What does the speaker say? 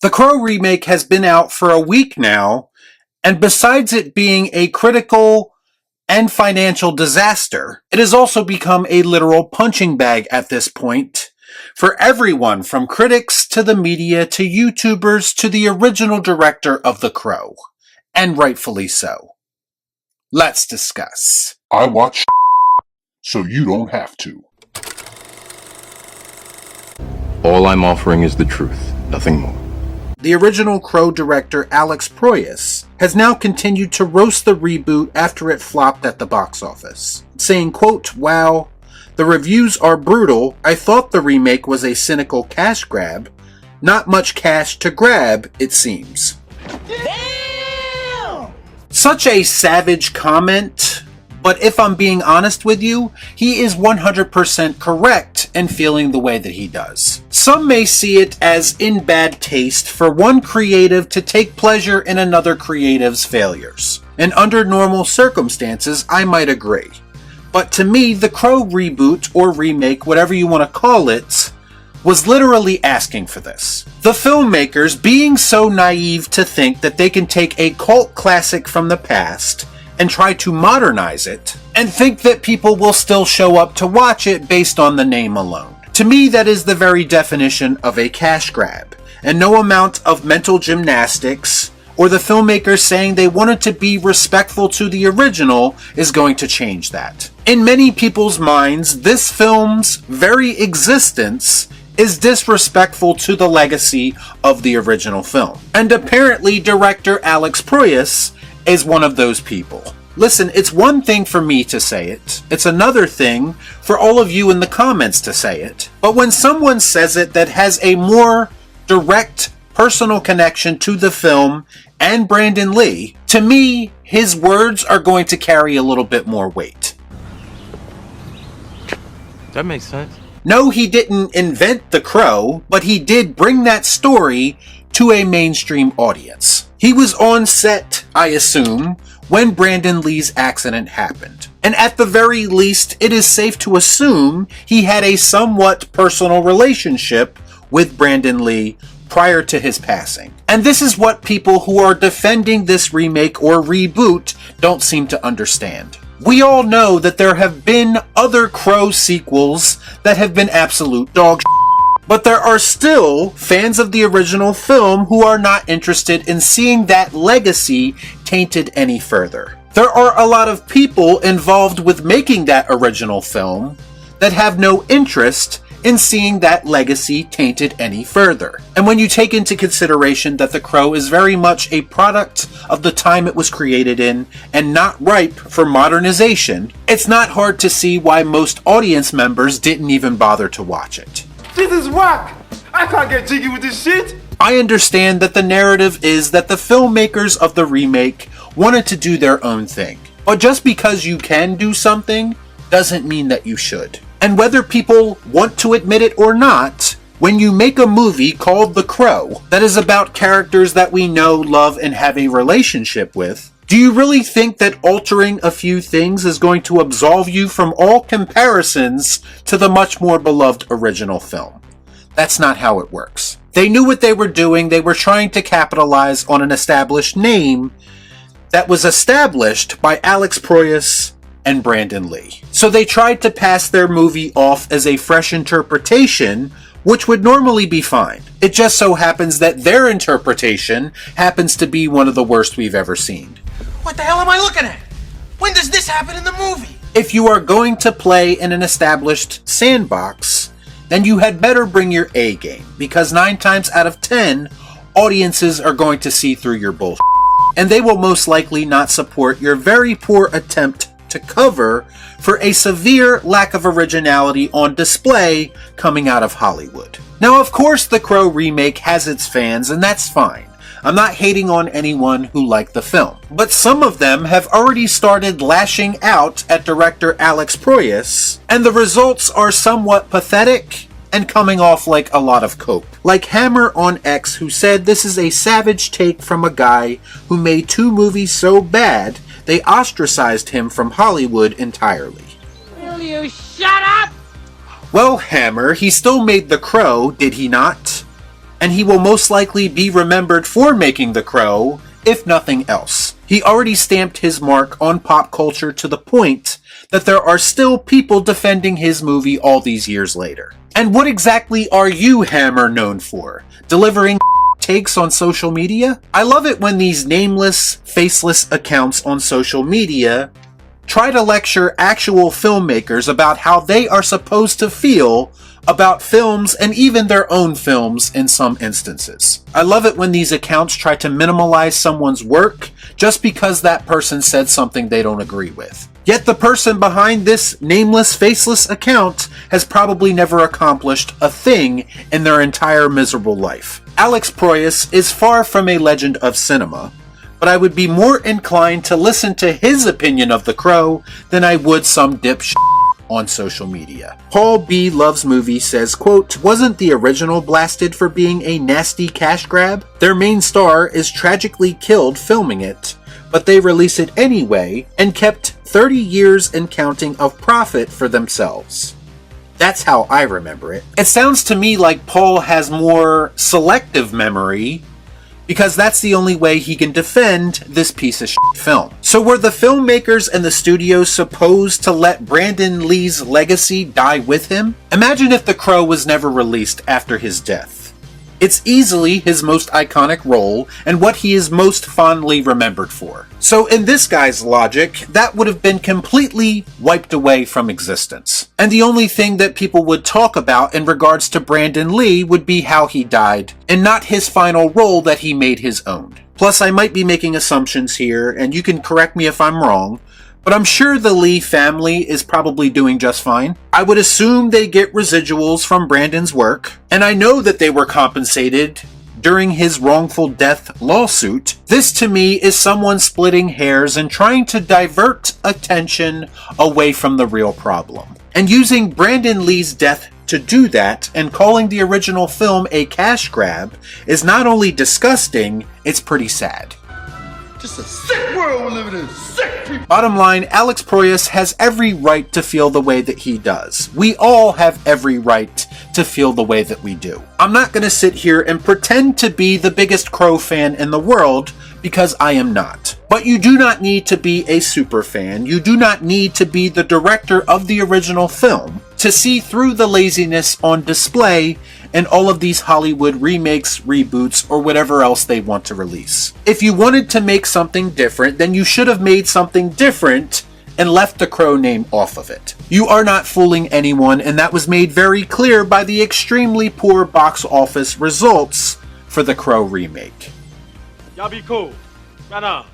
The Crow remake has been out for a week now, and besides it being a critical and financial disaster, it has also become a literal punching bag at this point for everyone from critics to the media to YouTubers to the original director of The Crow. And rightfully so. Let's discuss. I watch so you don't have to. All I'm offering is the truth, nothing more. The original Crow director Alex Proyas has now continued to roast the reboot after it flopped at the box office, saying, quote, "Wow, the reviews are brutal. I thought the remake was a cynical cash grab. Not much cash to grab, it seems." Damn! Such a savage comment, but if I'm being honest with you, he is 100% correct in feeling the way that he does. Some may see it as in bad taste for one creative to take pleasure in another creative's failures. And under normal circumstances, I might agree. But to me, the Crow reboot or remake, whatever you want to call it, was literally asking for this. The filmmakers being so naive to think that they can take a cult classic from the past and try to modernize it, and think that people will still show up to watch it based on the name alone. To me, that is the very definition of a cash grab, and no amount of mental gymnastics or the filmmakers saying they wanted to be respectful to the original is going to change that. In many people's minds, this film's very existence is disrespectful to the legacy of the original film. And apparently director Alex Proyas is one of those people. Listen, it's one thing for me to say it. It's another thing for all of you in the comments to say it. But when someone says it that has a more direct personal connection to the film and Brandon Lee, to me, his words are going to carry a little bit more weight. That makes sense. No, he didn't invent The Crow, but he did bring that story to a mainstream audience. He was on set, I assume, when Brandon Lee's accident happened. And at the very least, it is safe to assume he had a somewhat personal relationship with Brandon Lee prior to his passing. And this is what people who are defending this remake or reboot don't seem to understand. We all know that there have been other Crow sequels that have been absolute dog shit. But there are still fans of the original film who are not interested in seeing that legacy tainted any further. There are a lot of people involved with making that original film that have no interest in seeing that legacy tainted any further. And when you take into consideration that The Crow is very much a product of the time it was created in and not ripe for modernization, it's not hard to see why most audience members didn't even bother to watch it. This is whack! I can't get jiggy with this shit! I understand that the narrative is that the filmmakers of the remake wanted to do their own thing. But just because you can do something doesn't mean that you should. And whether people want to admit it or not, when you make a movie called The Crow that is about characters that we know, love, and have a relationship with, do you really think that altering a few things is going to absolve you from all comparisons to the much more beloved original film? That's not how it works. They knew what they were doing. They were trying to capitalize on an established name that was established by Alex Proyas and Brandon Lee. So they tried to pass their movie off as a fresh interpretation, which would normally be fine. It just so happens that their interpretation happens to be one of the worst we've ever seen. What the hell am I looking at? When does this happen in the movie? If you are going to play in an established sandbox, then you had better bring your A game, because 9 times out of 10, audiences are going to see through your bullshit, and they will most likely not support your very poor attempt to cover for a severe lack of originality on display coming out of Hollywood. Now, of course, The Crow remake has its fans, and that's fine. I'm not hating on anyone who liked the film, but some of them have already started lashing out at director Alex Proyas, and the results are somewhat pathetic and coming off like a lot of cope. Like Hammer on X, who said this is a savage take from a guy who made 2 movies so bad they ostracized him from Hollywood entirely. Will you shut up? Well, Hammer, he still made The Crow, did he not? and he will most likely be remembered for making The Crow, if nothing else. He already stamped his mark on pop culture to the point that there are still people defending his movie all these years later. And what exactly are you, Hammer, known for? Delivering takes on social media? I love it when these nameless, faceless accounts on social media try to lecture actual filmmakers about how they are supposed to feel about films and even their own films in some instances. I love it when these accounts try to minimalize someone's work just because that person said something they don't agree with. Yet the person behind this nameless, faceless account has probably never accomplished a thing in their entire miserable life. Alex Proyas is far from a legend of cinema, but I would be more inclined to listen to his opinion of The Crow than I would some dipshit on social media. Paul B. Loves Movie says, quote, "Wasn't the original blasted for being a nasty cash grab? Their main star is tragically killed filming it, but they release it anyway and kept 30 years and counting of profit for themselves." That's how I remember it. It sounds to me like Paul has more selective memory, because that's the only way he can defend this piece of shit film. So were the filmmakers and the studios supposed to let Brandon Lee's legacy die with him? Imagine if The Crow was never released after his death. It's easily his most iconic role and what he is most fondly remembered for. So in this guy's logic, that would have been completely wiped away from existence. And the only thing that people would talk about in regards to Brandon Lee would be how he died, and not his final role that he made his own. Plus, I might be making assumptions here, and you can correct me if I'm wrong, but I'm sure the Lee family is probably doing just fine. I would assume they get residuals from Brandon's work, and I know that they were compensated during his wrongful death lawsuit. This to me is someone splitting hairs and trying to divert attention away from the real problem. And using Brandon Lee's death to do that and calling the original film a cash grab is not only disgusting, it's pretty sad. Just a sick world we're living in. Sick people. Bottom line, Alex Proyas has every right to feel the way that he does. We all have every right to feel the way that we do. I'm not going to sit here and pretend to be the biggest Crow fan in the world, because I am not. But you do not need to be a super fan. You do not need to be the director of the original film to see through the laziness on display in all of these Hollywood remakes, reboots, or whatever else they want to release. If you wanted to make something different, then you should have made something different and left the Crow name off of it. You are not fooling anyone, and that was made very clear by the extremely poor box office results for the Crow remake. Y'all be cool. Right on.